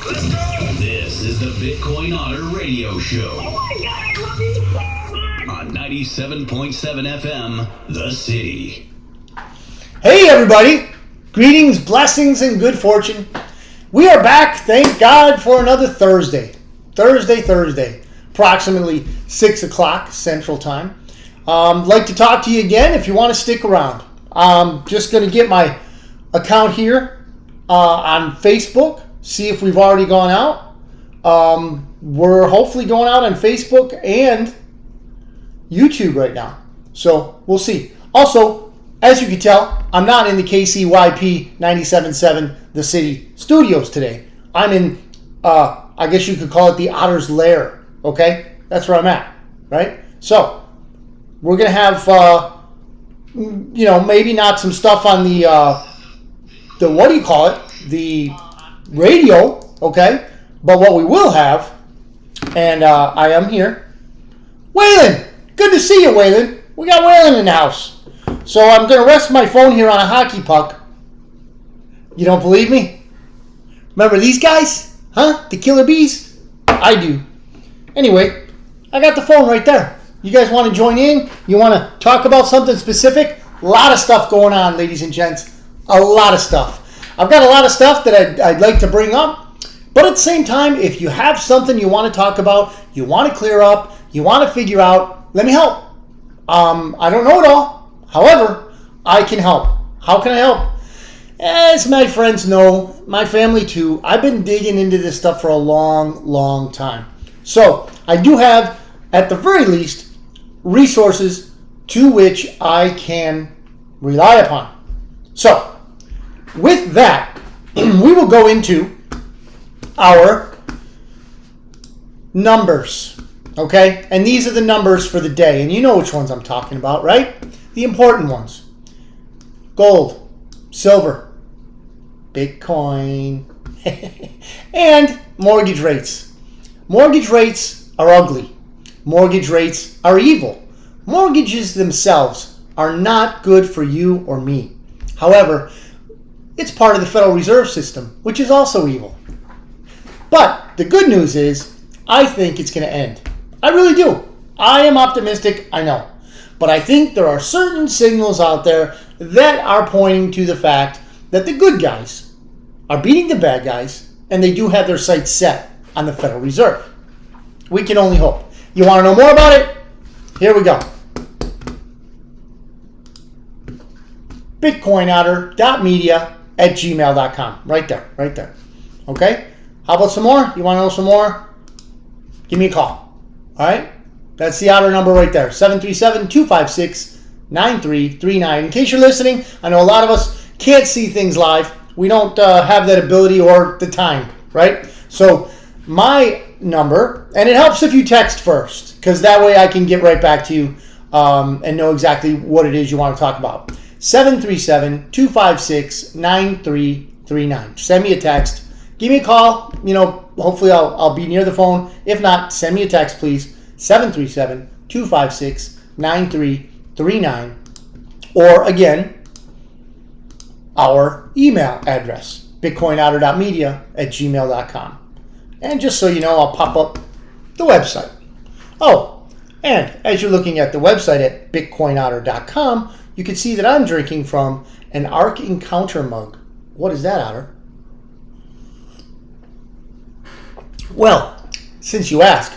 Let's go! This is the Bitcoin Otter Radio Show. Oh my God, I love you so much! On 97.7 FM, The City. Hey everybody! Greetings, blessings, and good fortune. We are back, thank God, for another Thursday. Thursday. Approximately 6 o'clock Central Time. Like to talk to you again if you want to stick around. I'm just going to get my account here on Facebook, see if we've already gone out. We're hopefully going out on Facebook and YouTube right now. So we'll see. Also, as you can tell, I'm not in the KCYP 97.7 The City studios today. I'm in, I guess you could call it the Otter's Lair. Okay? That's where I'm at. Right? So, we're going to have, maybe not some stuff on the what do you call it? The radio. Okay? But what we will have, and I am here. Waylon! Good to see you, Waylon. We got Waylon in the house. So I'm going to rest my phone here on a hockey puck. You don't believe me? Remember these guys? Huh? The Killer Bees? I do. Anyway, I got the phone right there. You guys want to join in? You want to talk about something specific? A lot of stuff going on, ladies and gents. A lot of stuff. I've got a lot of stuff that I'd like to bring up. But at the same time, if you have something you want to talk about, you want to clear up, you want to figure out, let me help. I don't know it all. However, I can help. How can I help? As my friends know, my family too, I've been digging into this stuff for a long time. So, I do have, at the very least, resources to which I can rely upon. So, with that, we will go into our numbers. Okay? And these are the numbers for the day. And you know which ones I'm talking about, right? The important ones. Gold, silver, Bitcoin, and mortgage rates. Mortgage rates are ugly. Mortgage rates are evil. Mortgages themselves are not good for you or me. However, it's part of the Federal Reserve System, which is also evil. But the good news is, I think it's going to end. I really do. I am optimistic, I know. But I think there are certain signals out there that are pointing to the fact that the good guys are beating the bad guys, and they do have their sights set on the Federal Reserve. We can only hope. You want to know more about it? Here we go. bitcoinotter.media@gmail.com. Right there. Okay? How about some more? You want to know some more? Give me a call. All right? That's the Otter number right there. 737-256-9339. In case you're listening, I know a lot of us can't see things live. We don't have that ability or the time, right? So my number, and it helps if you text first, because that way I can get right back to you and know exactly what it is you want to talk about. 737-256-9339. Send me a text. Give me a call. Hopefully I'll be near the phone. If not, send me a text, please. 737-256-9339. Or again, our email address, bitcoinotter.media@gmail.com. And just so you know, I'll pop up the website. Oh, and as you're looking at the website at bitcoinotter.com, you can see that I'm drinking from an Ark Encounter mug. What is that, Otter? Well, since you ask,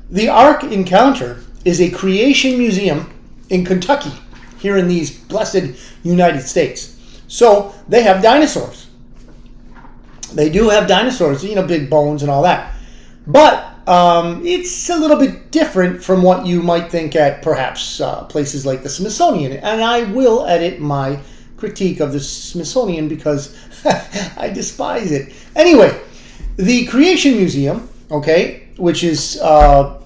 the Ark Encounter is a creation museum in Kentucky, here in these blessed United States. So they have dinosaurs. They do have dinosaurs, big bones and all that. But it's a little bit different from what you might think at perhaps places like the Smithsonian. And I will edit my critique of the Smithsonian because I despise it. Anyway, the Creation Museum, okay, which is, run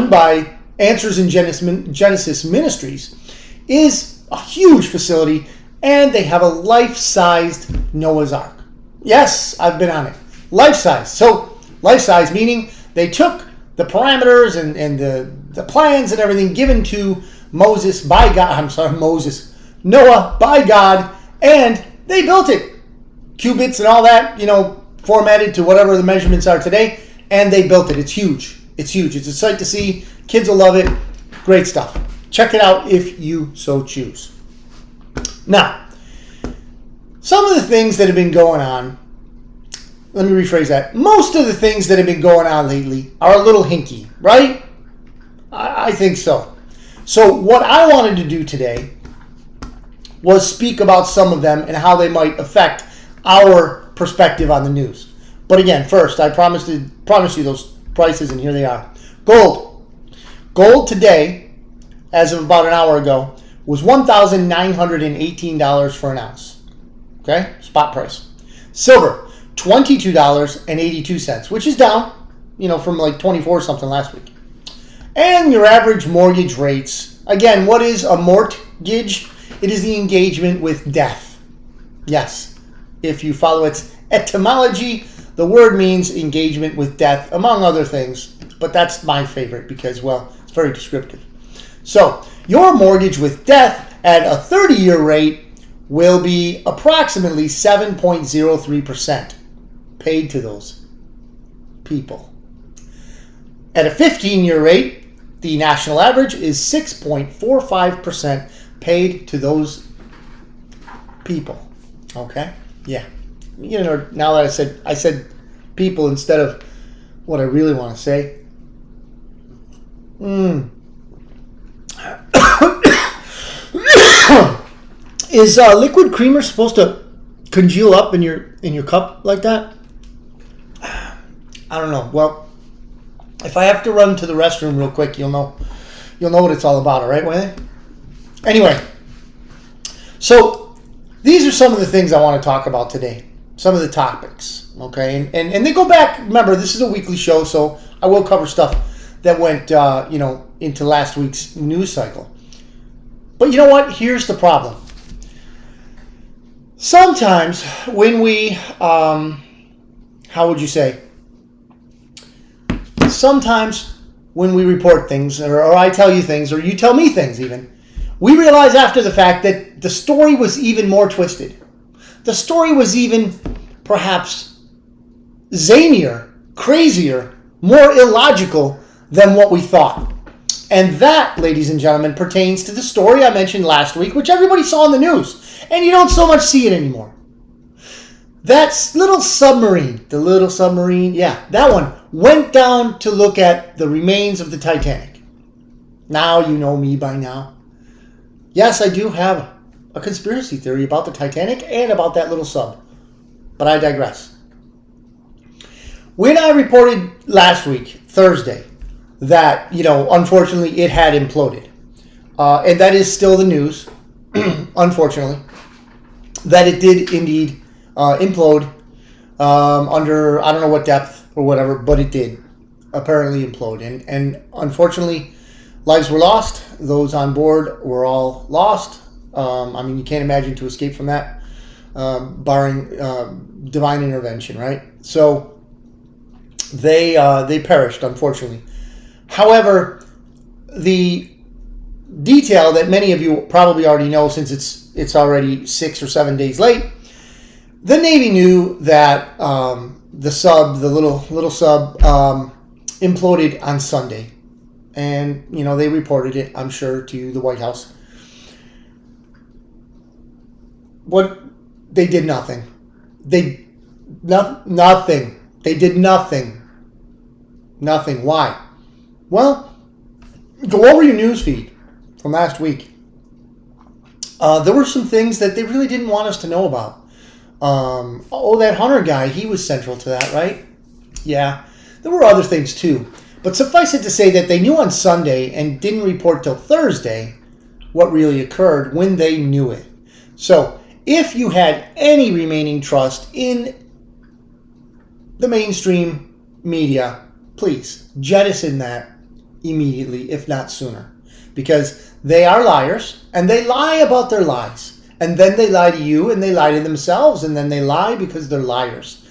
by Answers in Genesis Ministries, is a huge facility, and they have a life-sized Noah's Ark. Yes, I've been on it. Life-size. So, life-size meaning they took the parameters and the plans and everything given to Noah by God, and they built it. qubits and all that, formatted to whatever the measurements are today, and they built it. It's huge. It's huge. It's a sight to see. Kids will love it. Great stuff. Check it out if you so choose. Now, some of the things that have been going on, let me rephrase that. Most of the things that have been going on lately are a little hinky, right? I think so. So what I wanted to do today was speak about some of them and how they might affect our perspective on the news. But again, first, I promised you those prices, and here they are. Gold. Gold today, as of about an hour ago, was $1,918 for an ounce. Okay? Spot price. Silver, $22.82, which is down, from like 24 something last week. And your average mortgage rates. Again, what is a mortgage? It is the engagement with death. Yes. If you follow its etymology, the word means engagement with death, among other things. But that's my favorite because, well, it's very descriptive. So, your mortgage with death at a 30-year rate will be approximately 7.03% paid to those people. At a 15-year rate, the national average is 6.45% paid to those people. Okay? Yeah. Now that I said people instead of what I really want to say. Is liquid creamer supposed to congeal up in your cup like that? I don't know. Well, if I have to run to the restroom real quick, you'll know what it's all about, all right, Wayne? Anyway, so these are some of the things I want to talk about today. Some of the topics, okay? And they go back, remember, this is a weekly show, so I will cover stuff that went, into last week's news cycle. But you know what? Here's the problem. Sometimes when we, how would you say? Sometimes when we report things, or I tell you things, or you tell me things even, we realize after the fact that the story was even more twisted. The story was even perhaps zanier, crazier, more illogical than what we thought. And that, ladies and gentlemen, pertains to the story I mentioned last week, which everybody saw in the news. And you don't so much see it anymore. That little submarine, that one, went down to look at the remains of the Titanic. Now you know me by now. Yes, I do have a conspiracy theory about the Titanic and about that little sub. But I digress. When I reported last week, Thursday, that, unfortunately it had imploded. And that is still the news, unfortunately, that it did indeed implode under, I don't know what depth or whatever, but it did apparently implode. And unfortunately, lives were lost. Those on board were all lost. You can't imagine to escape from that, barring divine intervention, right? So they perished, unfortunately. However, the detail that many of you probably already know, since it's already 6 or 7 days late, the Navy knew that the sub, the little sub, imploded on Sunday, and they reported it, I'm sure, to the White House. They did nothing. Nothing. They did nothing. Nothing. Why? Well, go over your news feed from last week. There were some things that they really didn't want us to know about. That Hunter guy, he was central to that, right? Yeah. There were other things too. But suffice it to say that they knew on Sunday and didn't report till Thursday what really occurred when they knew it. So, if you had any remaining trust in the mainstream media, please jettison that immediately, if not sooner. Because they are liars, and they lie about their lies. And then they lie to you, and they lie to themselves, and then they lie because they're liars.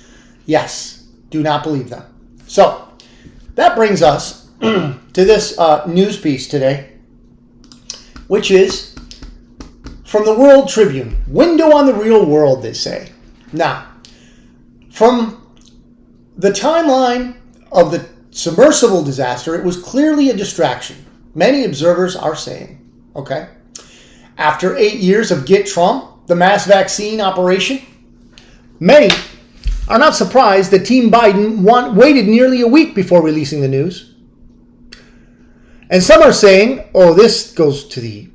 Yes, do not believe them. So, that brings us to this news piece today, which is from the World Tribune. Window on the real world, they say. Now, From the timeline of the submersible disaster, it was clearly a distraction. Many observers are saying, okay? After 8 years of Get Trump, the mass vaccine operation, many are not surprised that Team Biden waited nearly a week before releasing the news. And some are saying, oh, this goes to the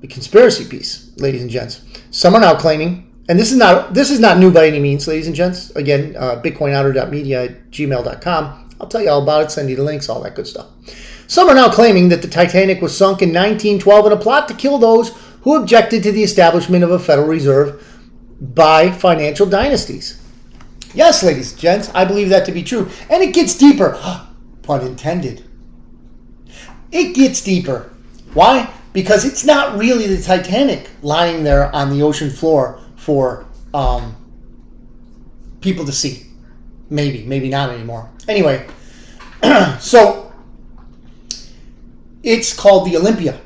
conspiracy piece, ladies and gents. Some are now claiming, and this is not new by any means, ladies and gents. Again, bitcoinouter.media@gmail.com. I'll tell you all about it, send you the links, all that good stuff. Some are now claiming that the Titanic was sunk in 1912 in a plot to kill those who objected to the establishment of a Federal Reserve by financial dynasties. Yes, ladies and gents, I believe that to be true. And it gets deeper. Pun intended. It gets deeper. Why? Because it's not really the Titanic lying there on the ocean floor for people to see. Maybe not anymore. Anyway, so it's called the Olympia.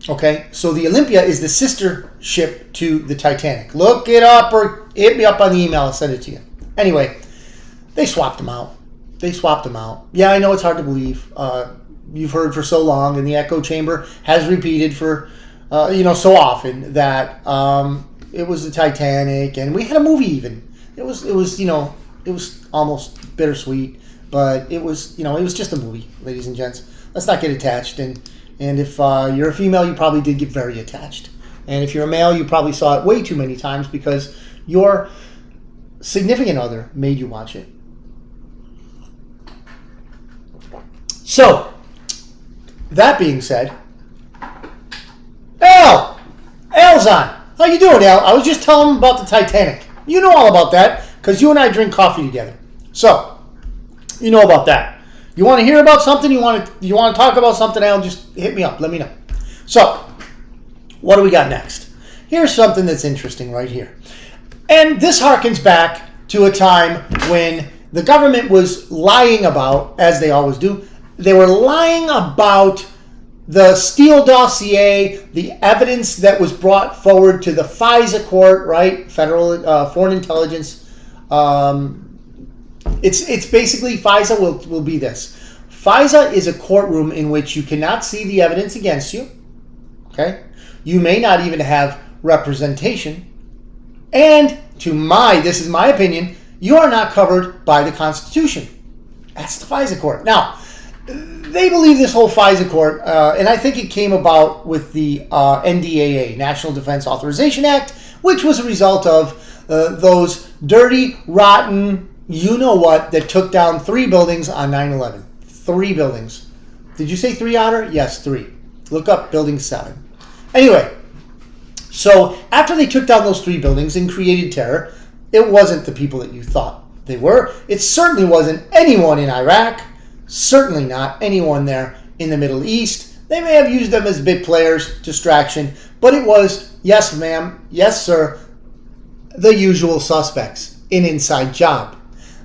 Okay, so the Olympia is the sister ship to the Titanic. Look it up or hit me up on the email. I'll send it to you. Anyway, they swapped them out. Yeah, I know it's hard to believe. You've heard for so long, and the echo chamber has repeated for, so often that it was the Titanic, and we had a movie even. It was almost bittersweet, but it was just a movie, ladies and gents. Let's not get attached, and if you're a female, you probably did get very attached. And if you're a male, you probably saw it way too many times because your significant other made you watch it. So, that being said, Al's on. How you doing, Al? I was just telling him about the Titanic. You know all about that because you and I drink coffee together. So, you know about that. You want to hear about something? You want to talk about something? Al, just hit me up. Let me know. So, what do we got next? Here's something that's interesting right here. And this harkens back to a time when the government was lying about, as they always do, they were lying about the Steele dossier, the evidence that was brought forward to the FISA court, right? Federal Foreign Intelligence. It's basically FISA will be this. FISA is a courtroom in which you cannot see the evidence against you. Okay? You may not even have representation. And this is my opinion, you are not covered by the Constitution. That's the FISA court. Now, they believe this whole FISA court, and I think it came about with the NDAA, National Defense Authorization Act, which was a result of those dirty, rotten, you-know-what, that took down 3 buildings on 9/11. 3 buildings. Did you say 3, Otter? Yes, 3. Look up Building 7. Anyway, so after they took down those 3 buildings and created terror, it wasn't the people that you thought they were. It certainly wasn't anyone in Iraq. Certainly not anyone there in the Middle East. They may have used them as bit players, distraction, but it was, yes ma'am, yes sir, the usual suspects, an inside job.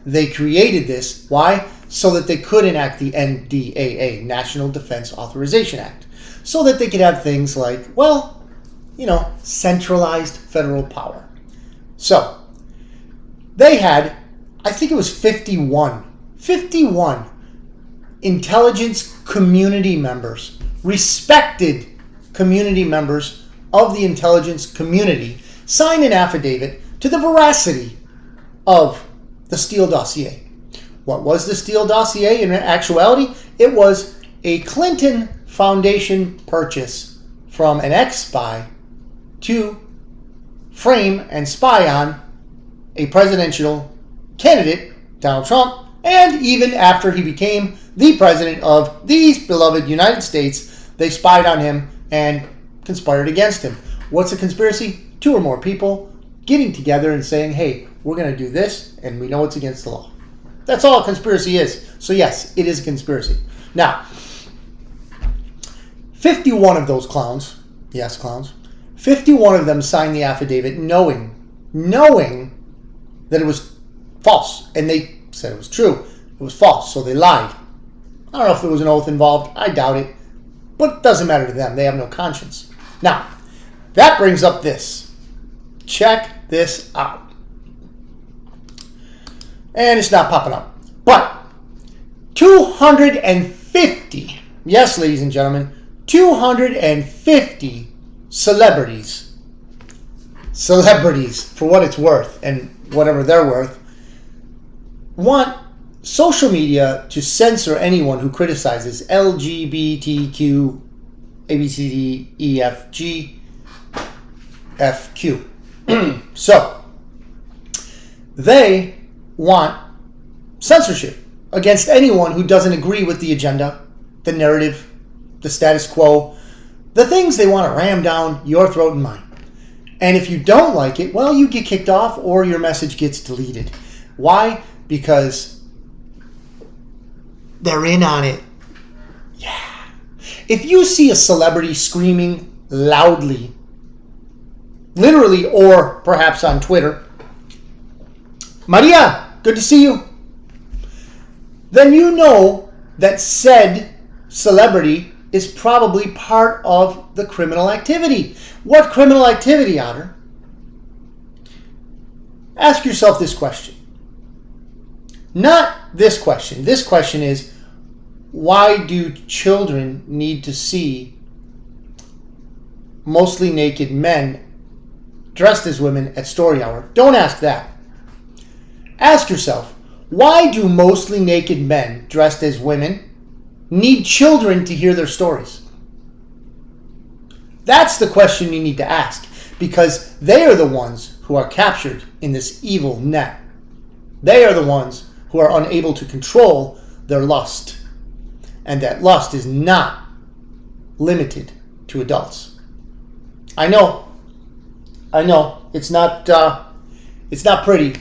They created this, why? So that they could enact the NDAA, National Defense Authorization Act, so that they could have things like, centralized federal power. So, they had, I think it was 51 intelligence community members, respected community members of the intelligence community, sign an affidavit to the veracity of the Steele dossier. What was the Steele dossier in actuality? It was a Clinton Foundation purchase from an ex-spy to frame and spy on a presidential candidate, Donald Trump, and even after he became the president of these beloved United States, they spied on him and conspired against him. What's a conspiracy? 2 or more people getting together and saying, hey, we're going to do this, and we know it's against the law. That's all a conspiracy is. So yes, it is a conspiracy. Now, 51 of those clowns, yes, clowns, 51 of them signed the affidavit knowing that it was false. And they said it was true. It was false, so they lied. I don't know if there was an oath involved. I doubt it. But it doesn't matter to them. They have no conscience. Now, that brings up this. Check this out. and it's not popping up. But 250, yes, ladies and gentlemen, 250 celebrities, for what it's worth and whatever they're worth, want social media to censor anyone who criticizes LGBTQ, ABCD, EFG, FQ. So, they want censorship against anyone who doesn't agree with the agenda, the narrative, the status quo, the things they want to ram down your throat and mine. And if you don't like it, well, you get kicked off or your message gets deleted. Why? Because they're in on it. Yeah. If you see a celebrity screaming loudly, literally or perhaps on Twitter, Maria, good to see you, then you know that said celebrity is probably part of the criminal activity. What criminal activity, Otter? Ask yourself this question. Not this question. This question is, why do children need to see mostly naked men dressed as women at story hour? Don't ask that. Ask yourself, why do mostly naked men dressed as women need children to hear their stories? That's the question you need to ask, because they are the ones who are captured in this evil net. They are the ones who are unable to control their lust. And that lust is not limited to adults. I know, it's not pretty,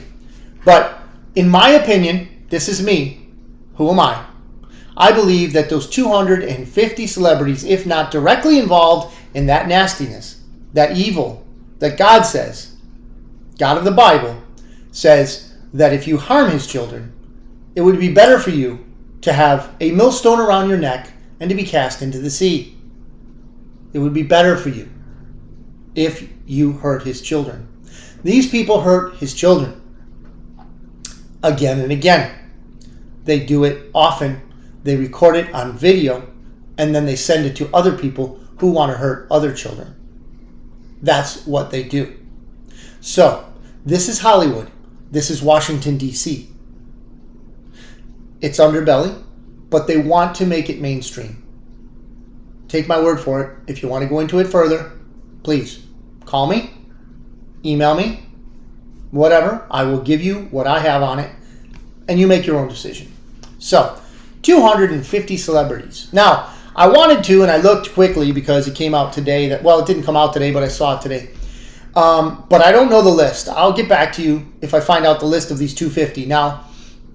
but in my opinion, this is me. Who am I? I believe that those 250 celebrities, if not directly involved in that nastiness, that evil, that God says, God of the Bible, says that if you harm his children, it would be better for you to have a millstone around your neck and to be cast into the sea. It would be better for you if you hurt his children. These people hurt his children again and again. They do it often. They record it on video, and then they send it to other people who want to hurt other children. That's what they do. So, this is Hollywood. This is Washington, D.C. It's underbelly, but they want to make it mainstream. Take my word for it. If you want to go into it further, please call me, email me, whatever. I will give you what I have on it, and you make your own decision. So, 250 celebrities. Now, I wanted to, and I looked quickly because it came out today. It didn't come out today, but I saw it today. But I don't know the list. I'll get back to you if I find out the list of these 250. Now,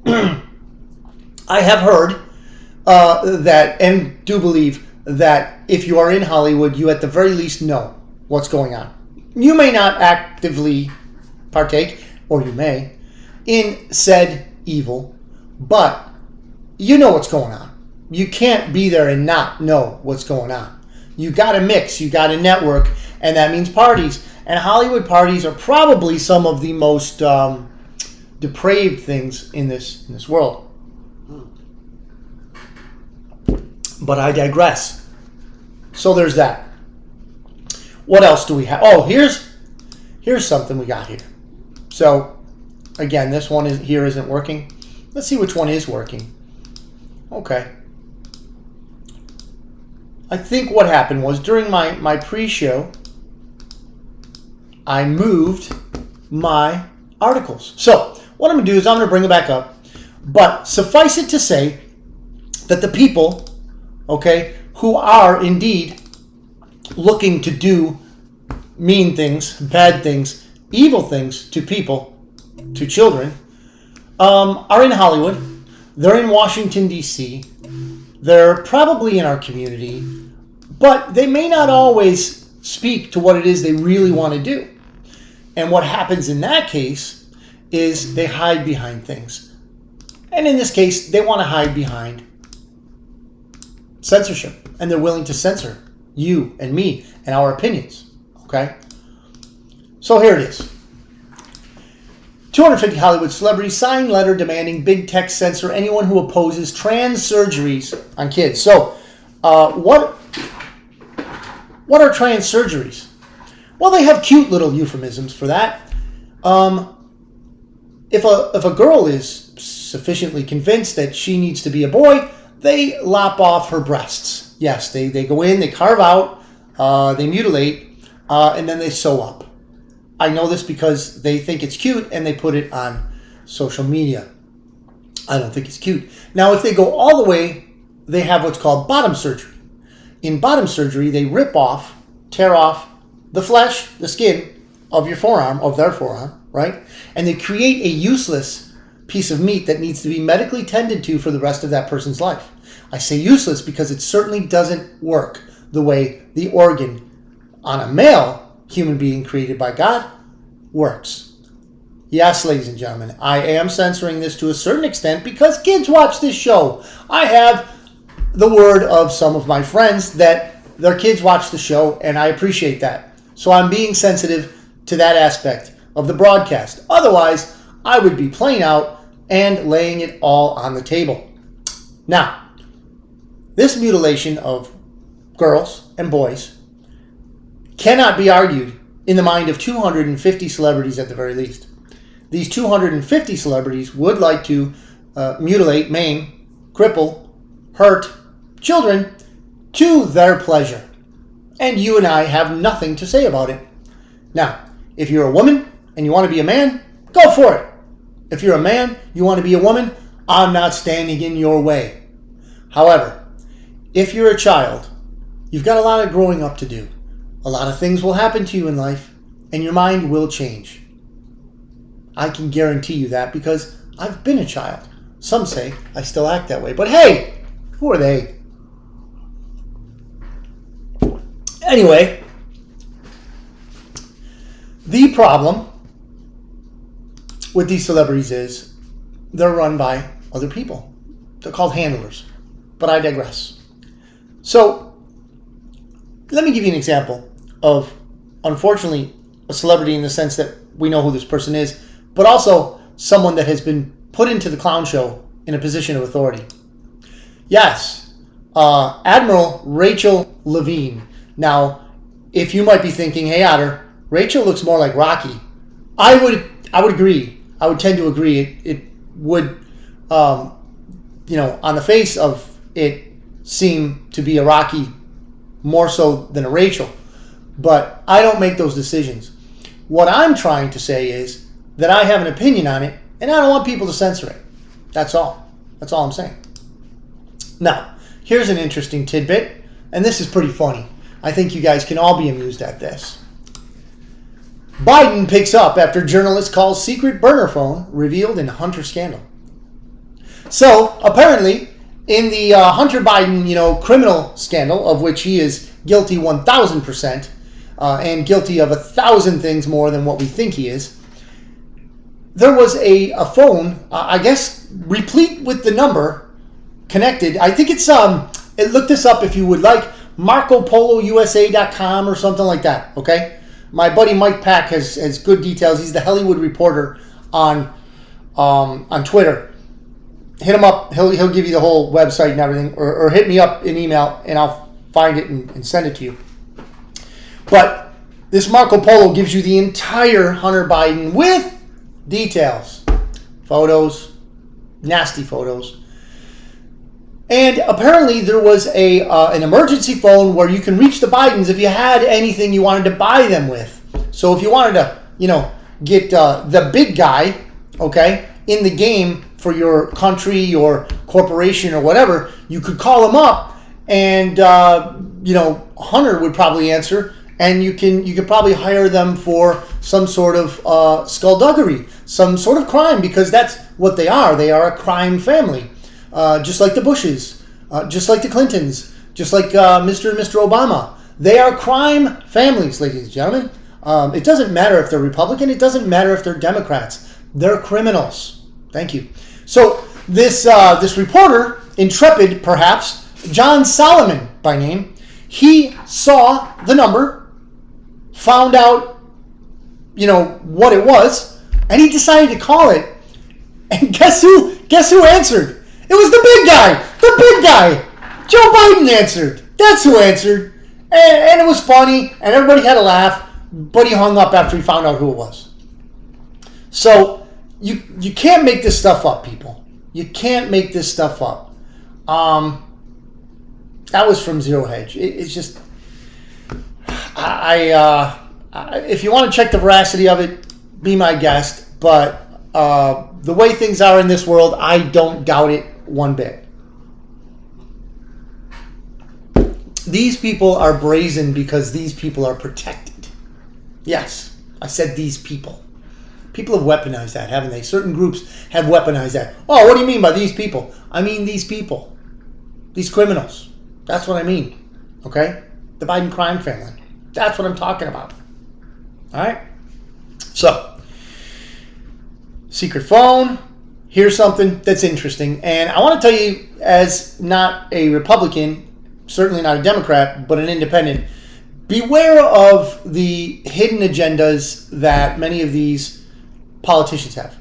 I have heard that, and do believe that if you are in Hollywood, you at the very least know what's going on. You may not actively partake, or you may, in said evil, but you know what's going on. You can't be there and not know what's going on. You got to mix, you got to network, and that means parties. And Hollywood parties are probably some of the most depraved things in this world. But I digress. So there's that. What else do we have? Oh, here's something we got here. So again, this one isn't working. Let's see which one is working. Okay. I think what happened was during my pre-show, I moved my articles. So what I'm going to do is I'm going to bring it back up. But suffice it to say that the people, okay, who are indeed looking to do mean things, bad things, evil things to people, to children, are in Hollywood. They're in Washington, D.C. They're probably in our community, but they may not always speak to what it is they really want to do. And what happens in that case is they hide behind things. And in this case, they want to hide behind censorship. And they're willing to censor you and me and our opinions. Okay? So here it is. 250 Hollywood celebrities sign letter demanding big tech censor anyone who opposes trans surgeries on kids. So, what are trans surgeries? Well, they have cute little euphemisms for that. If a girl is sufficiently convinced that she needs to be a boy, they lop off her breasts. Yes, they go in, they carve out, they mutilate, and then they sew up. I know this because they think it's cute and they put it on social media. I don't think it's cute. Now, if they go all the way, they have what's called bottom surgery. In bottom surgery, they rip off, tear off the flesh, the skin of your forearm, of their forearm, right? And they create a useless piece of meat that needs to be medically tended to for the rest of that person's life. I say useless because it certainly doesn't work the way the organ on a male human being created by God works. Yes, ladies and gentlemen, I am censoring this to a certain extent because kids watch this show. I have the word of some of my friends that their kids watch the show, and I appreciate that. So I'm being sensitive to that aspect of the broadcast. Otherwise, I would be playing out and laying it all on the table. Now, this mutilation of girls and boys cannot be argued in the mind of 250 celebrities at the very least. These 250 celebrities would like to mutilate, maim, cripple, hurt children to their pleasure. And you and I have nothing to say about it. Now, if you're a woman and you want to be a man, go for it. If you're a man, you want to be a woman, I'm not standing in your way. However, if you're a child, you've got a lot of growing up to do. A lot of things will happen to you in life, and your mind will change. I can guarantee you that because I've been a child. Some say I still act that way, but hey, who are they? Anyway, the problem with these celebrities is they're run by other people. They're called handlers, but I digress. So, let me give you an example of, unfortunately, a celebrity in the sense that we know who this person is, but also someone that has been put into the clown show in a position of authority. Yes, Admiral Rachel Levine. Now, if you might be thinking, hey, Otter, Rachel looks more like Rocky. I would agree. I would tend to agree. It would, on the face of it, seem to be a Rocky more so than a Rachel. But I don't make those decisions. What I'm trying to say is that I have an opinion on it, and I don't want people to censor it. That's all. That's all I'm saying. Now, here's an interesting tidbit, and this is pretty funny. I think you guys can all be amused at this. Biden picks up after journalist calls secret burner phone revealed in Hunter scandal. So, apparently, in the Hunter Biden, criminal scandal, of which he is guilty 1,000%, and guilty of 1,000 things more than what we think he is, there was a phone, I guess, replete with the number connected. I think it's, look this up if you would like, MarcoPoloUSA.com or something like that, okay? My buddy Mike Pack has good details. He's the Hollywood reporter on Twitter. Hit him up. He'll give you the whole website and everything, or hit me up in email and I'll find it and send it to you. But this Marco Polo gives you the entire Hunter Biden with details, photos, nasty photos. And apparently there was an emergency phone where you can reach the Bidens if you had anything you wanted to buy them with. So if you wanted to, get the big guy, okay, in the game for your country, your corporation, or whatever, you could call him up, and Hunter would probably answer, and you could probably hire them for some sort of skullduggery, some sort of crime, because that's what they are. They are a crime family. Just like the Bushes, just like the Clintons, just like Mr. and Mr. Obama. They are crime families, ladies and gentlemen. It doesn't matter if they're Republican. It doesn't matter if they're Democrats. They're criminals. Thank you. So this reporter, intrepid perhaps, John Solomon by name, he saw the number, found out, what it was, And he decided to call it. And guess who answered? It was the big guy. The big guy. Joe Biden answered. That's who answered. And it was funny, and everybody had a laugh, but he hung up after he found out who it was. So you can't make this stuff up, people. You can't make this stuff up. That was from Zero Hedge. It's just, if you want to check the veracity of it, be my guest. But the way things are in this world, I don't doubt it one bit. These people are brazen because these people are protected. Yes, I said these people. People have weaponized that, haven't they? Certain groups have weaponized that. Oh, what do you mean by these people? I mean these people. These criminals. That's what I mean. Okay? The Biden crime family. That's what I'm talking about. All right? So, secret phone. Here's something that's interesting. And I want to tell you, as not a Republican, certainly not a Democrat, but an independent, beware of the hidden agendas that many of these politicians have.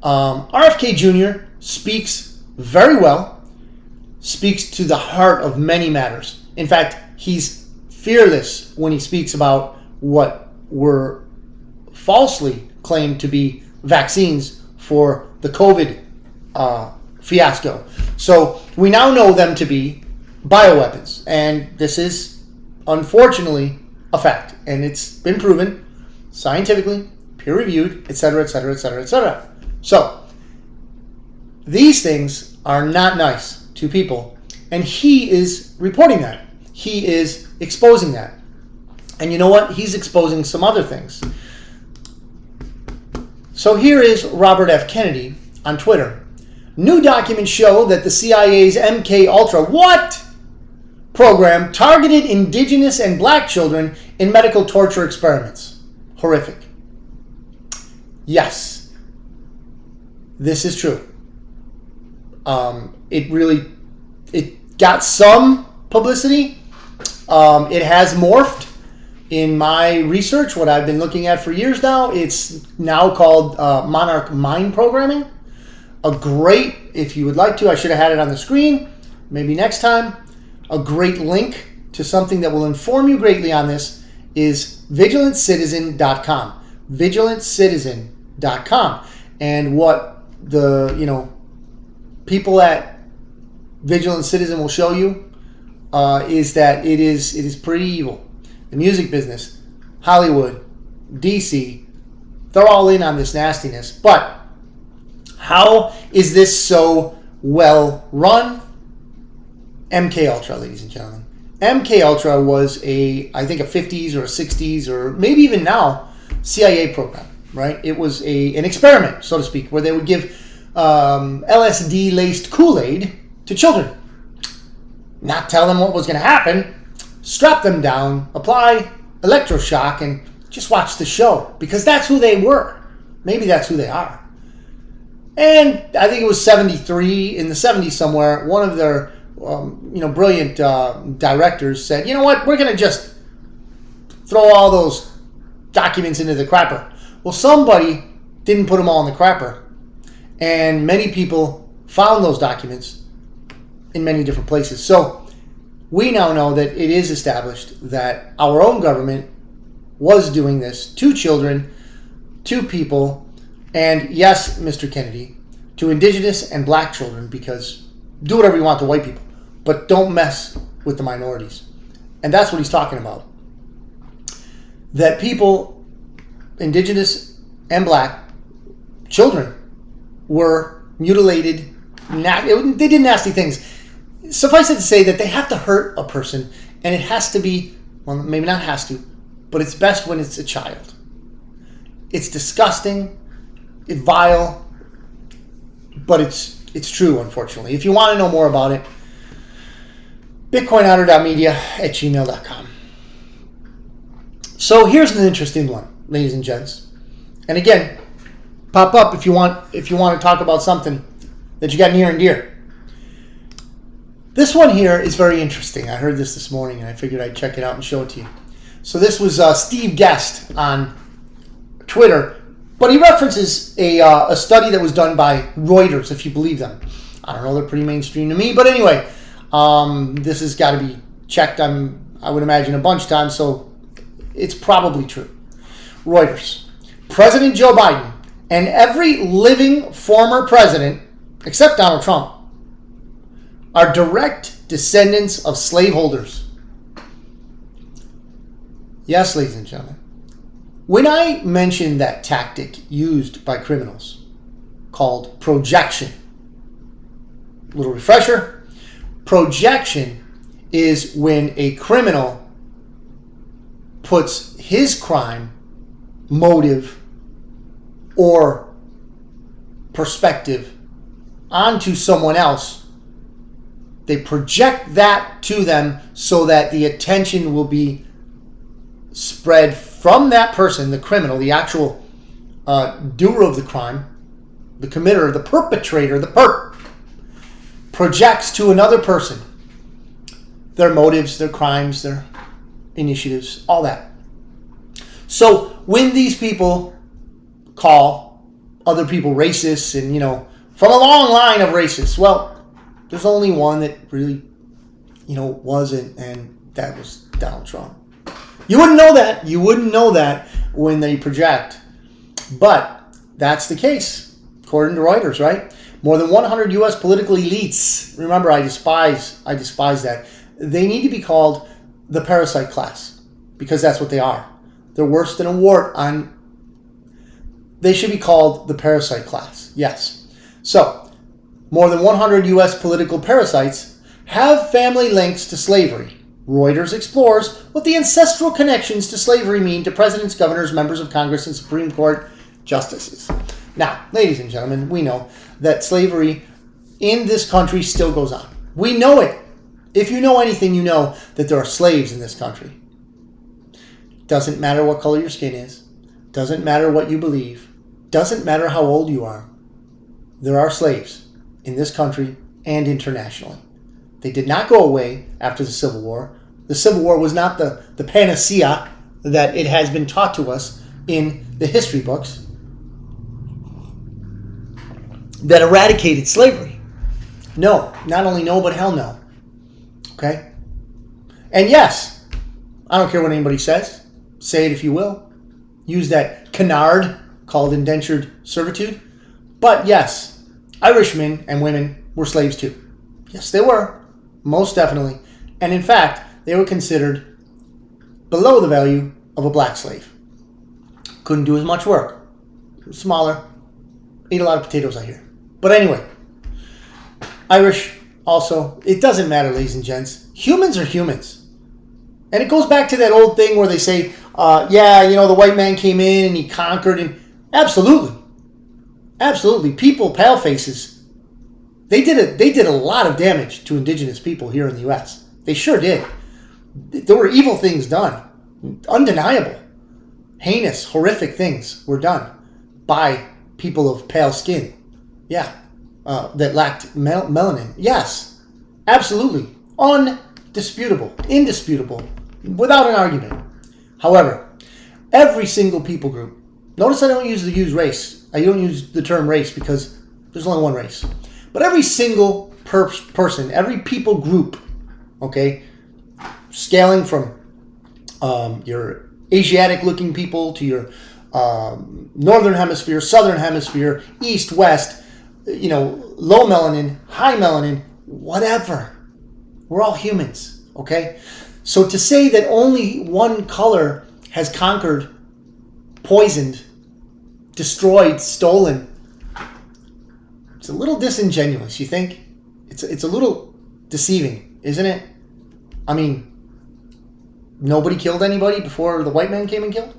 RFK Jr. speaks very well, speaks to the heart of many matters. In fact, he's fearless when he speaks about what were falsely claimed to be vaccines for the COVID fiasco. So we now know them to be bioweapons, and this is unfortunately a fact, and it's been proven scientifically, peer-reviewed, etc., etc., etc., etc. So these things are not nice to people, and he is reporting that. He is exposing that. And you know what? He's exposing some other things. So here is Robert F. Kennedy on Twitter. New documents show that the CIA's MK Ultra program targeted indigenous and black children in medical torture experiments. Horrific. Yes, this is true. It got some publicity. It has morphed. In my research, what I've been looking at for years now, it's now called Monarch Mind Programming. A great, if you would like to, I should have had it on the screen, maybe next time. A great link to something that will inform you greatly on this is vigilancecitizen.com. Vigilancecitizen.com. And what the people at Vigilant Citizen will show you is that it is pretty evil. The music business, Hollywood, DC, they're all in on this nastiness. But how is this so well run? MK Ultra, ladies and gentlemen. MK Ultra was I think a 50s or a 60s or maybe even now CIA program, right? It was an experiment, so to speak, where they would give LSD-laced Kool-Aid to children. Not tell them what was going to happen. Strap them down, apply electroshock, and just watch the show. Because that's who they were. Maybe that's who they are. And I think it was 73, in the 70s somewhere, one of their brilliant directors said, you know what, we're going to just throw all those documents into the crapper. Well, somebody didn't put them all in the crapper. And many people found those documents in many different places. So we now know that it is established that our own government was doing this to children, to people, and yes, Mr. Kennedy, to indigenous and black children, because do whatever you want to white people, but don't mess with the minorities. And that's what he's talking about. That people, indigenous and black children, were mutilated. They did nasty things. Suffice it to say that they have to hurt a person, and it has to be, well, maybe not has to, but it's best when it's a child. It's disgusting, it's vile, but it's true, unfortunately. If you want to know more about it, bitcoinotter.media@gmail.com. So here's an interesting one, ladies and gents. And again, pop up if you want to talk about something that you got near and dear. This one here is very interesting. I heard this morning, and I figured I'd check it out and show it to you. So this was Steve Guest on Twitter But he references a study that was done by Reuters, if you believe them. I don't know, they're pretty mainstream to me. But anyway, this has got to be checked, I would imagine, a bunch of times, so it's probably true. Reuters. President Joe Biden and every living former president, except Donald Trump, are direct descendants of slaveholders. Yes, ladies and gentlemen. When I mentioned that tactic used by criminals called projection, little refresher, projection is when a criminal puts his crime, motive, or perspective onto someone else. They project that to them so that the attention will be spread from that person, the criminal, the actual doer of the crime, the committer, the perpetrator, the perp, projects to another person their motives, their crimes, their initiatives, all that. So when these people call other people racists and, from a long line of racists, well, there's only one that really, wasn't, and that was Donald Trump. You wouldn't know that. You wouldn't know that when they project. But that's the case, according to Reuters, right? More than 100 U.S. political elites. Remember, I despise that. They need to be called the parasite class, because that's what they are. They're worse than a wart on. They should be called the parasite class. Yes. So, more than 100 U.S. political parasites have family links to slavery. Reuters explores what the ancestral connections to slavery mean to presidents, governors, members of Congress, and Supreme Court justices. Now, ladies and gentlemen, we know that slavery in this country still goes on. We know it. If you know anything, you know that there are slaves in this country. Doesn't matter what color your skin is. Doesn't matter what you believe. Doesn't matter how old you are. There are slaves in this country and internationally. They did not go away after the Civil War. The Civil War was not the panacea that it has been taught to us in the history books that eradicated slavery. No, not only no, but hell no. Okay? And yes, I don't care what anybody says. Say it if you will. Use that canard called indentured servitude. But yes, Irishmen and women were slaves too. Yes, they were. Most definitely. And in fact, they were considered below the value of a black slave. Couldn't do as much work. Smaller. Ate a lot of potatoes, I hear. But anyway, Irish also. It doesn't matter, ladies and gents. Humans are humans. And it goes back to that old thing where they say, the white man came in and he conquered. And absolutely. Absolutely. People, pale faces, they did a lot of damage to indigenous people here in the U.S. They sure did. There were evil things done. Undeniable. Heinous, horrific things were done by people of pale skin. Yeah. That lacked melanin. Yes. Absolutely. Undisputable. Indisputable. Without an argument. However, every single people group. Notice I don't use race. I don't use the term race because there's only one race. But every single person, every people group, okay, scaling from your Asiatic-looking people to your northern hemisphere, southern hemisphere, east, west, low melanin, high melanin, whatever. We're all humans, okay? So to say that only one color has conquered, poisoned, destroyed, stolen, it's a little disingenuous, you think? It's a little deceiving, isn't it? I mean, nobody killed anybody before the white man came and killed?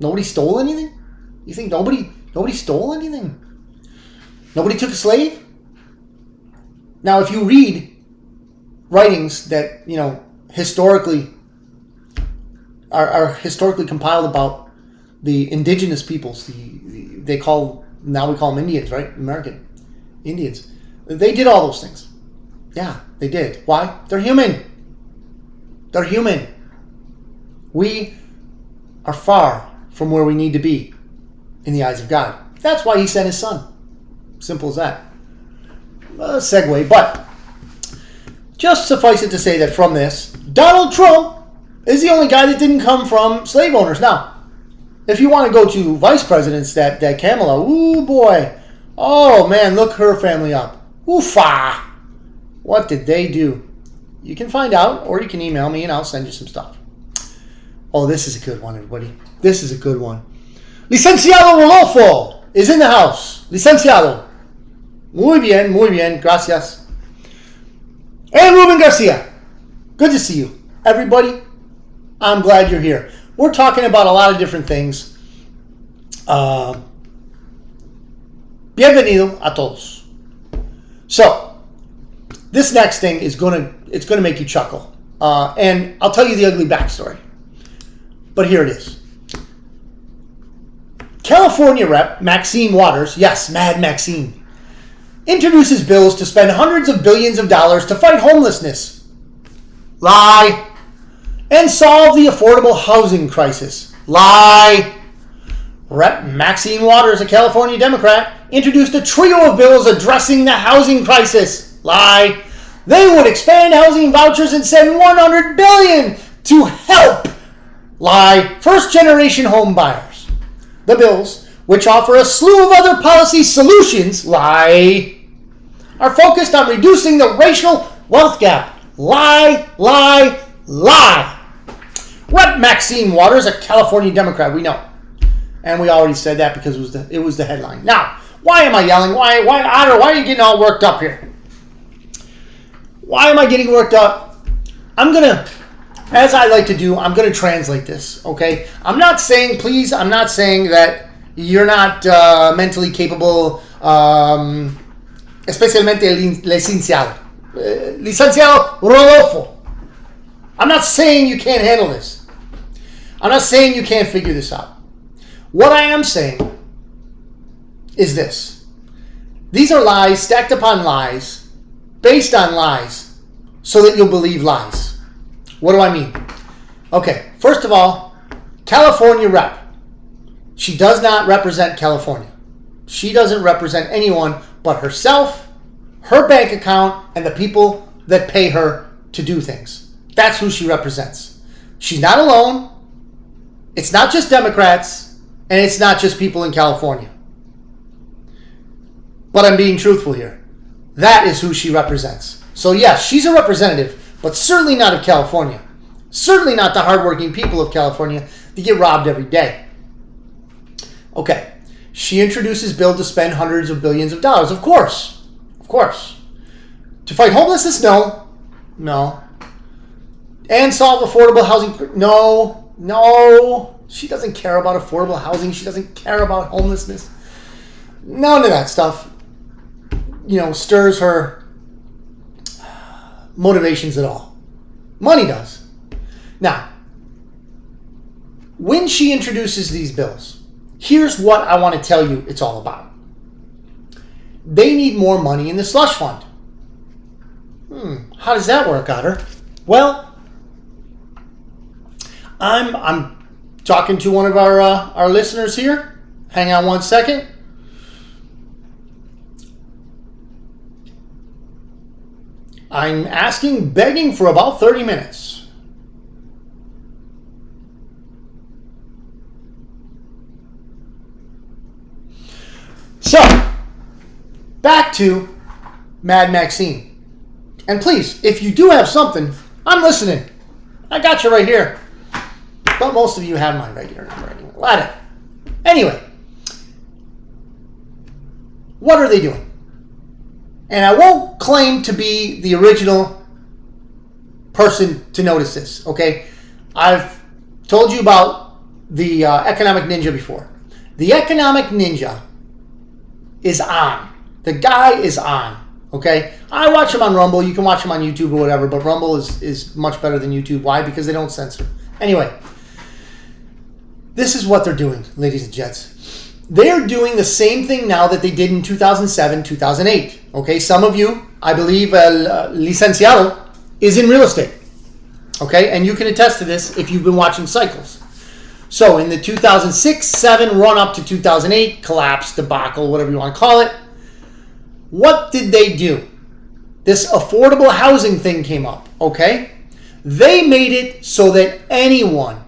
Nobody stole anything? You think nobody stole anything? Nobody took a slave? Now, if you read writings that, historically are historically compiled about the indigenous peoples, we call them Indians, right? American Indians. They did all those things. Yeah, they did. Why? They're human. They're human. We are far from where we need to be in the eyes of God. That's why he sent his son. Simple as that. Segue, but just suffice it to say that from this, Donald Trump is the only guy that didn't come from slave owners. Now, if you want to go to vice presidents, that Kamala, ooh boy, oh man, look her family up. Oofa! What did they do? You can find out, or you can email me and I'll send you some stuff. Oh, this is a good one, everybody. This is a good one. Licenciado Rolofo is in the house. Licenciado. Muy bien, gracias. And Ruben Garcia, good to see you. Everybody, I'm glad you're here. We're talking about a lot of different things. Bienvenido a todos. So, this next thing is gonna make you chuckle. And I'll tell you the ugly backstory. But here it is. California Rep. Maxine Waters, yes, Mad Maxine, introduces bills to spend hundreds of billions of dollars to fight homelessness. Lie. And solve the affordable housing crisis. Lie. Rep. Maxine Waters, a California Democrat, introduced a trio of bills addressing the housing crisis. Lie. They would expand housing vouchers and send $100 billion to help. Lie. First-generation home buyers. The bills, which offer a slew of other policy solutions, lie, are focused on reducing the racial wealth gap. Lie, lie, lie. Rep. Maxine Waters, a California Democrat, we know. And we already said that because it was the headline. Now, why am I yelling? Why, Otter, why are you getting all worked up here? Why am I getting worked up? I'm going to, as I like to do, I'm going to translate this, okay? I'm not saying that you're not mentally capable, especialmente licenciado. Licenciado Rodolfo. I'm not saying you can't handle this. I'm not saying you can't figure this out. What I am saying is this. These are lies stacked upon lies, based on lies, so that you'll believe lies. What do I mean? Okay, first of all, California Rep. She does not represent California. She doesn't represent anyone but herself, her bank account, and the people that pay her to do things. That's who she represents. She's not alone. It's not just Democrats, and it's not just people in California. But I'm being truthful here. That is who she represents. So yes, she's a representative, but certainly not of California. Certainly not the hardworking people of California that get robbed every day. Okay, she introduces bill to spend hundreds of billions of dollars. Of course. To fight homelessness? No. And solve affordable housing? No. She doesn't care about affordable housing. She doesn't care about homelessness. None of that stuff, stirs her motivations at all. Money does. Now, when she introduces these bills, here's what I want to tell you it's all about. They need more money in the slush fund. How does that work, Otter? Well, I'm talking to one of our listeners here. Hang on one second. I'm begging for about 30 minutes. So, back to Mad Maxine. And please, if you do have something, I'm listening. I got you right here. But most of you have my regular number anyway. Anyway, what are they doing? And I won't claim to be the original person to notice this, okay? I've told you about the economic ninja before. The economic ninja is on. The guy is on, okay? I watch him on Rumble. You can watch him on YouTube or whatever, but Rumble is much better than YouTube. Why? Because they don't censor. Anyway, this is what they're doing, ladies and gents. They're doing the same thing now that they did in 2007, 2008. Okay, some of you, I believe, licenciado, is in real estate. Okay, and you can attest to this if you've been watching cycles. So in the 2006-7 run up to 2008 collapse, debacle, whatever you want to call it, what did they do? This affordable housing thing came up, okay? They made it so that anyone,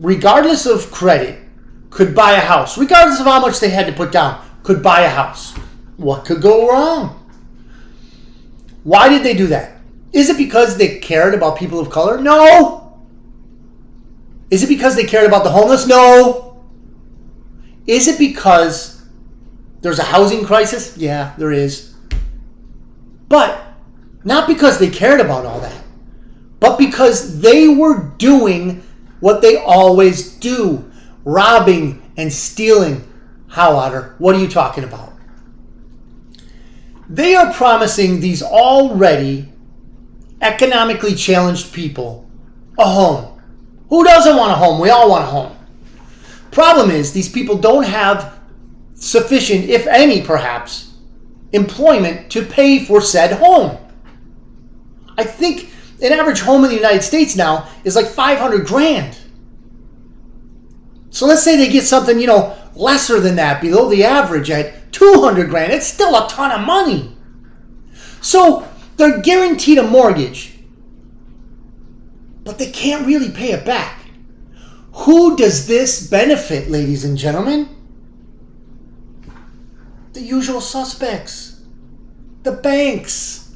regardless of credit, could buy a house. Regardless of how much they had to put down, could buy a house. What could go wrong? Why did they do that? Is it because they cared about people of color? No. Is it because they cared about the homeless? No. Is it because there's a housing crisis? Yeah, there is. But not because they cared about all that, but because they were doing what they always do, robbing and stealing. How, Otter? What are you talking about? They are promising these already economically challenged people a home. Who doesn't want a home? We all want a home. Problem is, these people don't have sufficient, if any perhaps, employment to pay for said home. I think an average home in the United States now is like $500,000. So let's say they get something, lesser than that, below the average at $200,000. It's still a ton of money. So they're guaranteed a mortgage, but they can't really pay it back. Who does this benefit, ladies and gentlemen? The usual suspects. The banks.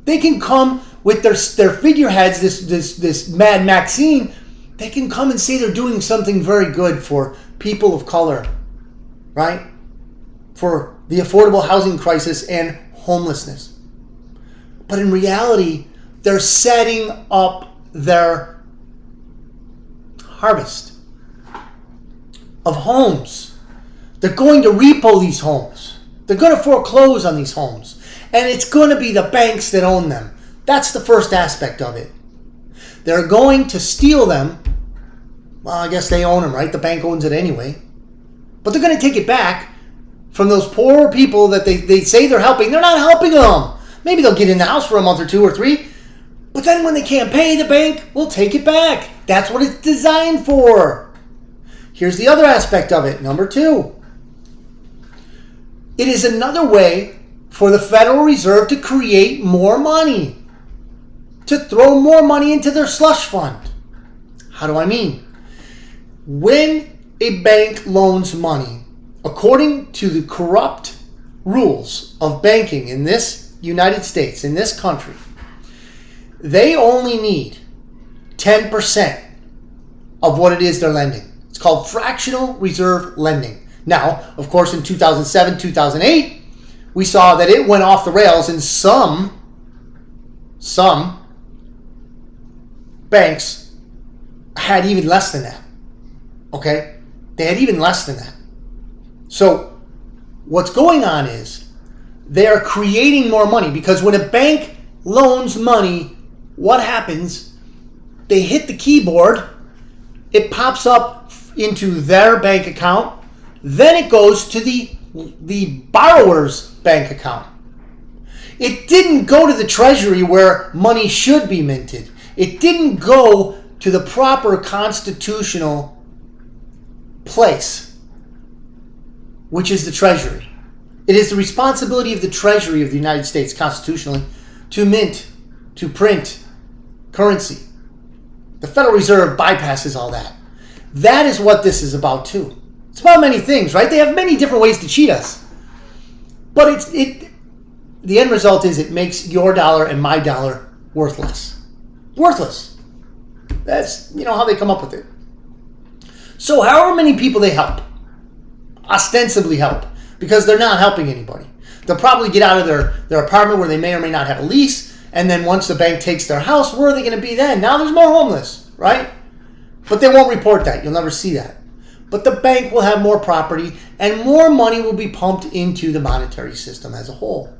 They can come with their figureheads, this Mad Maxine. They can come and say they're doing something very good for people of color, right? For the affordable housing crisis and homelessness. But in reality, they're setting up their harvest of homes. They're going to repo these homes. They're going to foreclose on these homes. And it's going to be the banks that own them. That's the first aspect of it. They're going to steal them. Well, I guess they own them, right? The bank owns it anyway. But they're going to take it back from those poor people that they say they're helping. They're not helping them. Maybe they'll get in the house for a month or 2 or 3. But then when they can't pay, the bank will take it back. That's what it's designed for. Here's the other aspect of it. Number 2. It is another way for the Federal Reserve to create more money. To throw more money into their slush fund. How do I mean? When a bank loans money, according to the corrupt rules of banking in this United States, in this country, they only need 10% of what it is they're lending. It's called fractional reserve lending. Now, of course, in 2007, 2008, we saw that it went off the rails and some banks had even less than that. Okay? They had even less than that. So, what's going on is they are creating more money because when a bank loans money, what happens? They hit the keyboard, it pops up into their bank account, then it goes to the borrower's bank account. It didn't go to the Treasury where money should be minted. It didn't go to the proper constitutional place, which is the Treasury. It is the responsibility of the Treasury of the United States constitutionally to mint, to print currency. The Federal Reserve bypasses all that. That is what this is about too. It's about many things, right? They have many different ways to cheat us. But the end result is it makes your dollar and my dollar worthless. Worthless. That's, how they come up with it. So however many people they help, ostensibly help, because they're not helping anybody. They'll probably get out of their apartment where they may or may not have a lease, and then once the bank takes their house, where are they going to be then? Now there's more homeless, right? But they won't report that. You'll never see that. But the bank will have more property, and more money will be pumped into the monetary system as a whole.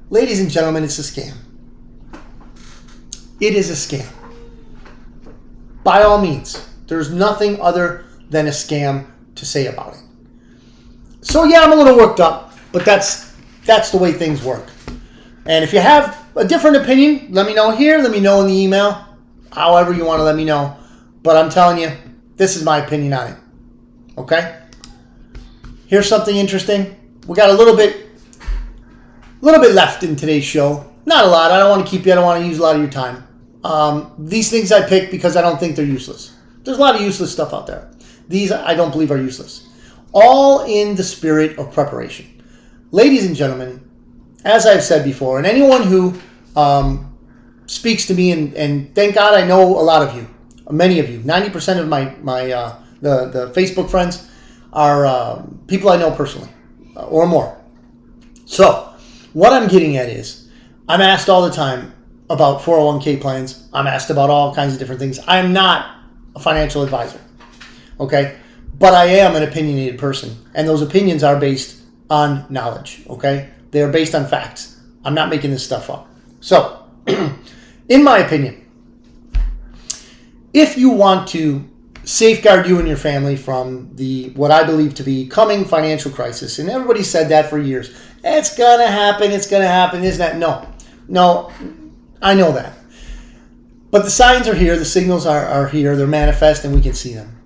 Ladies and gentlemen, it's a scam. It is a scam. By all means, there's nothing other than a scam to say about it. So yeah, I'm a little worked up, but that's the way things work. And if you have a different opinion, let me know here, let me know in the email, however you want to let me know. But I'm telling you, this is my opinion on it. Okay? Here's something interesting. We got a little bit left in today's show. Not a lot. I don't want to keep you. I don't want to use a lot of your time. These things I pick because I don't think they're useless. There's a lot of useless stuff out there. These I don't believe are useless. All in the spirit of preparation. Ladies and gentlemen, as I've said before, and anyone who speaks to me, and thank God I know a lot of you, many of you, 90% of the Facebook friends are people I know personally, or more. So, what I'm getting at is, I'm asked all the time about 401k plans. I'm asked about all kinds of different things. I am not a financial advisor, okay? But I am an opinionated person, and those opinions are based on knowledge, okay? They are based on facts. I'm not making this stuff up. So, in my opinion, if you want to safeguard you and your family from what I believe to be coming financial crisis, and everybody said that for years, it's going to happen, isn't that? No, I know that. But the signs are here, the signals are here, they're manifest, and we can see them.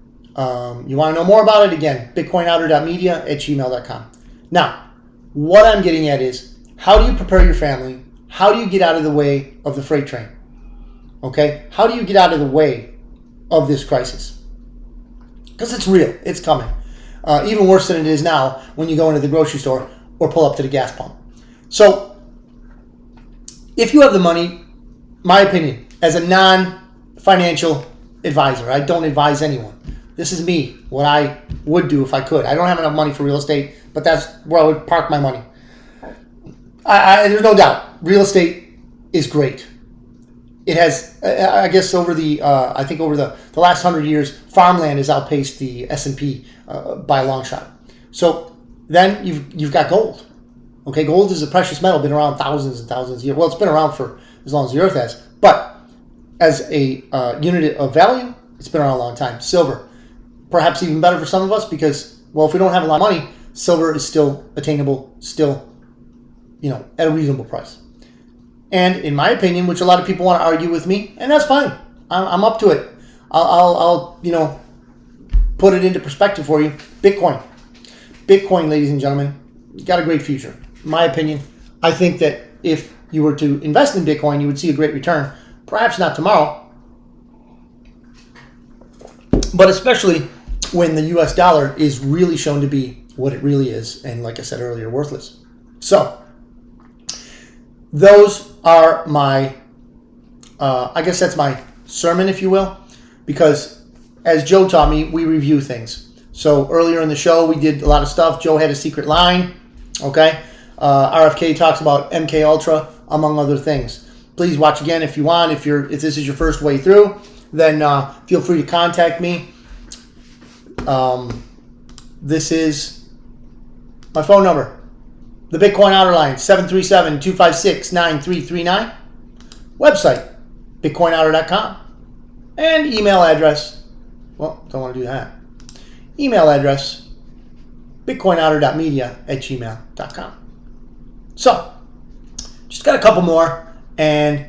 You want to know more about it? Again, bitcoinouter.media@gmail.com. Now, what I'm getting at is, how do you prepare your family? How do you get out of the way of the freight train? Okay? How do you get out of the way of this crisis? Because it's real. It's coming. Even worse than it is now when you go into the grocery store or pull up to the gas pump. So, if you have the money, my opinion, as a non-financial advisor, I don't advise anyone. This is me, what I would do if I could. I don't have enough money for real estate, but that's where I would park my money. There's no doubt, real estate is great. It has, I guess, over the last 100 years, farmland has outpaced the S&P by a long shot. So then you've got gold. Okay, gold is a precious metal, been around thousands and thousands of years. Well, it's been around for as long as the Earth has, but as a unit of value, it's been around a long time. Silver, perhaps even better for some of us because, well, if we don't have a lot of money, silver is still attainable, still, at a reasonable price. And in my opinion, which a lot of people want to argue with me, and that's fine. I'm up to it. I'll put it into perspective for you. Bitcoin, ladies and gentlemen, got a great future. In my opinion, I think that if you were to invest in Bitcoin, you would see a great return. Perhaps not tomorrow, but especially when the US dollar is really shown to be what it really is, and like I said earlier, worthless. So, those are my, I guess that's my sermon, if you will, because as Joe taught me, we review things. So earlier in the show, we did a lot of stuff. Joe had a secret line, okay? RFK talks about MK Ultra, among other things. Please watch again if you want. If this is your first way through, then feel free to contact me. This is my phone number. The Bitcoin Outer Line, 737-256-9339. Website, bitcoinouter.com. And email address, well, don't want to do that. Email address, bitcoinouter.media@gmail.com. So, just got a couple more, and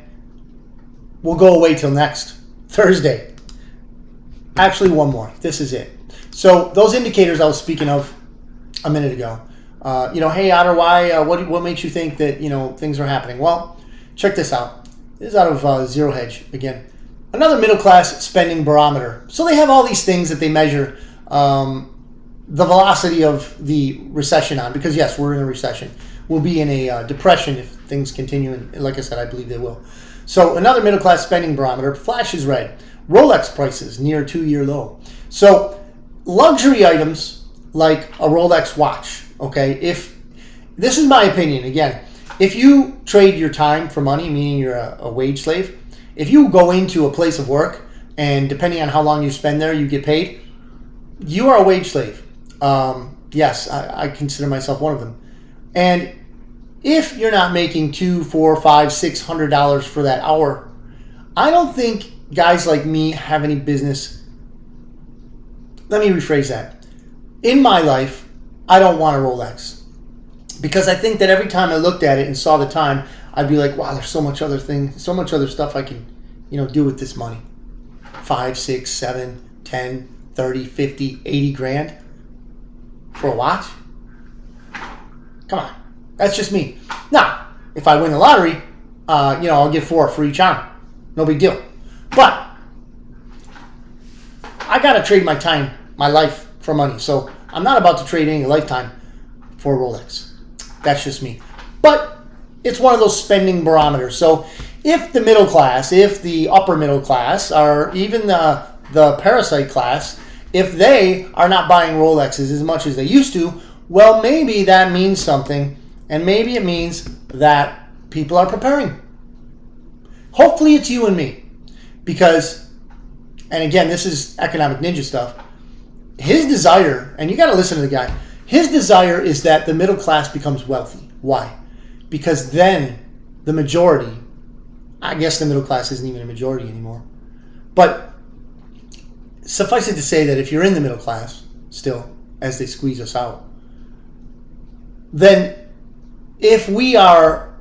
we'll go away till next Thursday. Actually, one more. This is it. So, those indicators I was speaking of a minute ago, hey Otter, why? What makes you think that things are happening? Well, check this out. This is out of Zero Hedge again. Another middle class spending barometer. So they have all these things that they measure the velocity of the recession on. Because yes, we're in a recession. We'll be in a depression if things continue. And like I said, I believe they will. So another middle class spending barometer flashes red. Rolex prices near 2-year low. So luxury items like a Rolex watch. Okay, if this is my opinion, again, if you trade your time for money, meaning you're a wage slave, if you go into a place of work and depending on how long you spend there, you get paid, you are a wage slave. Yes, I consider myself one of them. And if you're not making $200, $400, $500, $600 for that hour, I don't think guys like me have any business. Let me rephrase that. In my life, I don't want a Rolex because I think that every time I looked at it and saw the time, I'd be like, wow, there's so much other stuff I can, do with this money. 5, 6, 7, 10, 30, 50, 80 grand for a watch? Come on. That's just me. Now, if I win the lottery, I'll get 4 for each arm. No big deal. But I got to trade my time, my life for money. So I'm not about to trade any lifetime for a Rolex. That's just me. But it's one of those spending barometers. So if the middle class, if the upper middle class, or even the parasite class, if they are not buying Rolexes as much as they used to, well, maybe that means something. And maybe it means that people are preparing. Hopefully it's you and me. Because, and again, this is economic ninja stuff. His desire, and you got to listen to the guy, his desire is that the middle class becomes wealthy. Why? Because then the majority, I guess the middle class isn't even a majority anymore. But suffice it to say that if you're in the middle class still, as they squeeze us out, then if we are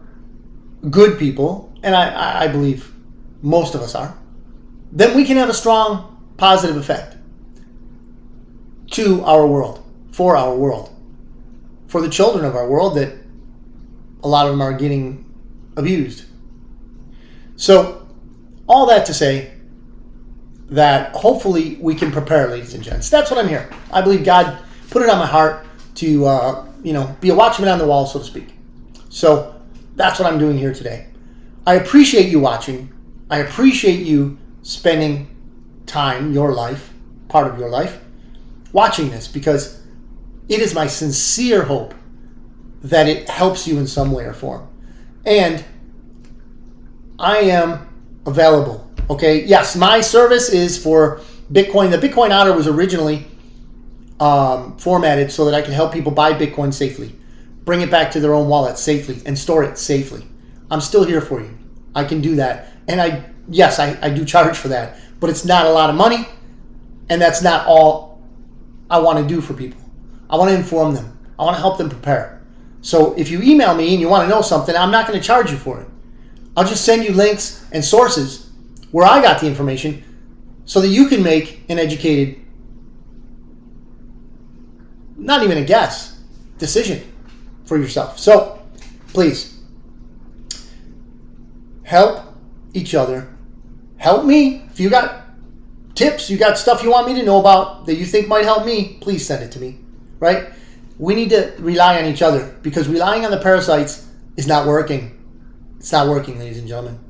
good people, and I believe most of us are, then we can have a strong positive effect to our world, for the children of our world that a lot of them are getting abused. So all that to say that hopefully we can prepare, ladies and gents. That's what I'm here. I believe God put it on my heart to be a watchman on the wall, so to speak. So that's what I'm doing here today. I appreciate you watching. I appreciate you spending time, your life, part of your life, watching this, because it is my sincere hope that it helps you in some way or form. And I am available. Okay, yes, my service is for Bitcoin. The Bitcoin Otter was originally formatted so that I can help people buy Bitcoin safely, bring it back to their own wallet safely, and store it safely. I'm still here for you. I can do that. And I do charge for that, but it's not a lot of money, and that's not all I want to do for people. I want to inform them. I want to help them prepare. So if you email me and you want to know something, I'm not going to charge you for it. I'll just send you links and sources where I got the information so that you can make an educated, not even a guess, decision for yourself. So please help each other. Help me. If you got tips, you got stuff you want me to know about that you think might help me, please send it to me, right? We need to rely on each other, because relying on the parasites is not working. It's not working, ladies and gentlemen.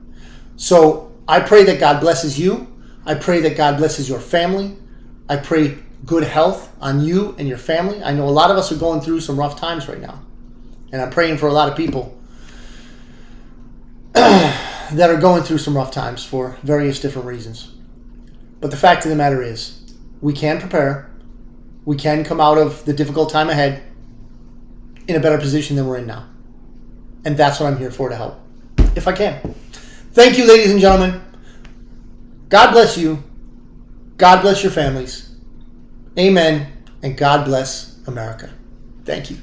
So I pray that God blesses you. I pray that God blesses your family. I pray good health on you and your family. I know a lot of us are going through some rough times right now. And I'm praying for a lot of people that are going through some rough times for various different reasons. But the fact of the matter is, we can prepare. We can come out of the difficult time ahead in a better position than we're in now. And that's what I'm here for, to help, if I can. Thank you, ladies and gentlemen. God bless you. God bless your families. Amen. And God bless America. Thank you.